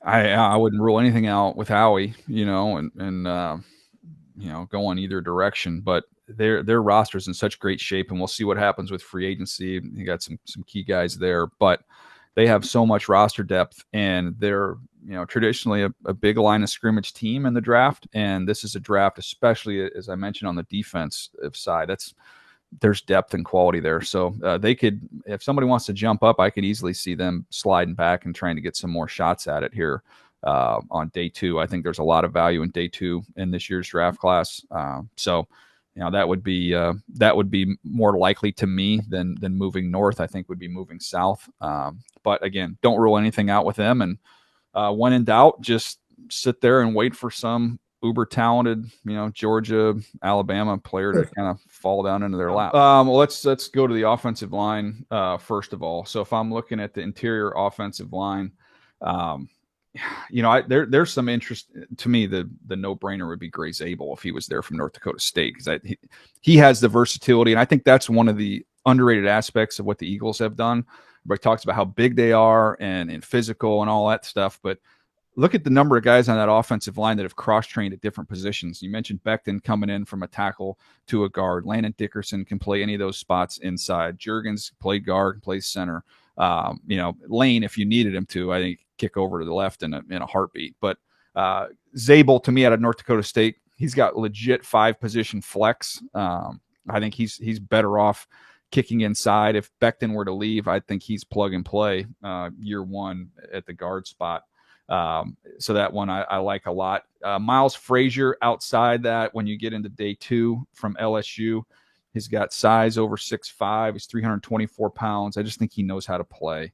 I wouldn't rule anything out with Howie, and go in either direction. But their roster's in such great shape, and we'll see what happens with free agency. You got some key guys there, but they have so much roster depth, and they're traditionally a big line of scrimmage team in the draft. And this is a draft, especially as I mentioned on the defensive side. There's depth and quality there. So they could, if somebody wants to jump up, I could easily see them sliding back and trying to get some more shots at it here on day two. I think there's a lot of value in day two in this year's draft class. So that would be more likely to me than moving north. I think would be moving south. But again, don't rule anything out with them. And when in doubt, just sit there and wait for some uber talented, Georgia, Alabama player to kind of fall down into their lap. Well, let's go to the offensive line first of all. So if I'm looking at the interior offensive line, um, there's some interest to me. The no brainer would be Gray Zabel if he was there from North Dakota State, because he has the versatility, and I think that's one of the underrated aspects of what the Eagles have done. Everybody talks about how big they are and physical and all that stuff, but look at the number of guys on that offensive line that have cross-trained at different positions. You mentioned Becton coming in from a tackle to a guard. Landon Dickerson can play any of those spots inside. Juergens played guard, plays center. Lane, if you needed him to, I think kick over to the left in a heartbeat. But Zabel, to me, out of North Dakota State, he's got legit 5-position flex. I think he's better off kicking inside. If Becton were to leave, I think he's plug and play year one at the guard spot. So that one I like a lot. Miles Frazier outside that, when you get into day two from LSU, he's got size over 6'5". He's 324 pounds. I just think he knows how to play.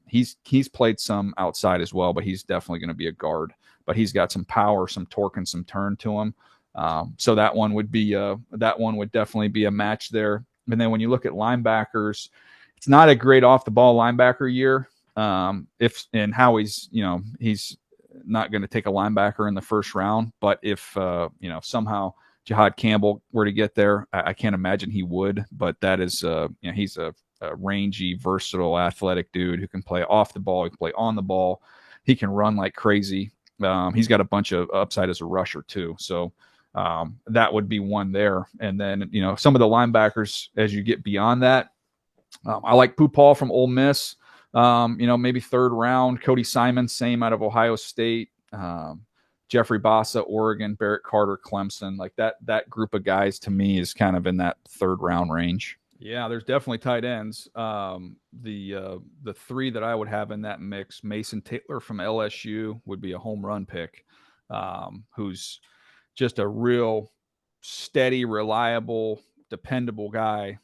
He's played some outside as well, but he's definitely going to be a guard. But he's got some power, some torque, and some turn to him. So that one would definitely be a match there. And then when you look at linebackers, it's not a great off the ball linebacker year. Howie's not going to take a linebacker in the first round, but if somehow Jihad Campbell were to get there, I can't imagine he would. But that is he's a rangy, versatile, athletic dude who can play off the ball, he can play on the ball, he can run like crazy. He's got a bunch of upside as a rusher too. So that would be one there. And then some of the linebackers as you get beyond that, I like Pupal from Ole Miss. Maybe third round. Cody Simon, same out of Ohio State. Jeffrey Bassa, Oregon. Barrett Carter, Clemson. Like that group of guys to me is kind of in that third round range. Yeah, there's definitely tight ends. The three that I would have in that mix: Mason Taylor from LSU would be a home run pick, who's just a real steady, reliable, dependable guy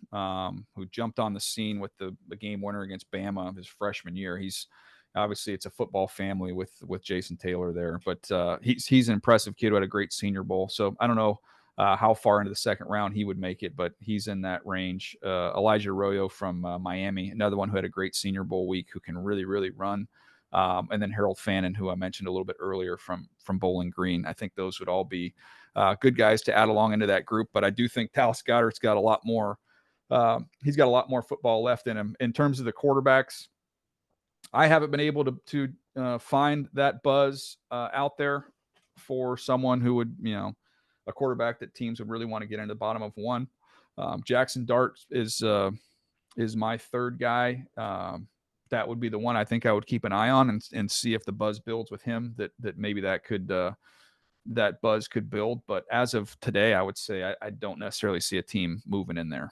who jumped on the scene with the game winner against Bama his freshman year. He's obviously, it's a football family with Jason Taylor there, but he's an impressive kid who had a great Senior Bowl. So I don't know how far into the second round he would make it, but he's in that range. Elijah Arroyo from Miami, another one who had a great Senior Bowl week, who can really, really run. And then Harold Fannin, who I mentioned a little bit earlier from Bowling Green. I think those would all be good guys to add along into that group. But I do think Dallas Goedert's got a lot more. He's got a lot more football left in him. In terms of the quarterbacks, I haven't been able to find that buzz out there for someone who would, a quarterback that teams would really want to get into the bottom of one. Jackson Dart is my third guy. That would be the one I think I would keep an eye on and see if the buzz builds with him, that maybe that buzz could build. But as of today, I would say I don't necessarily see a team moving in there.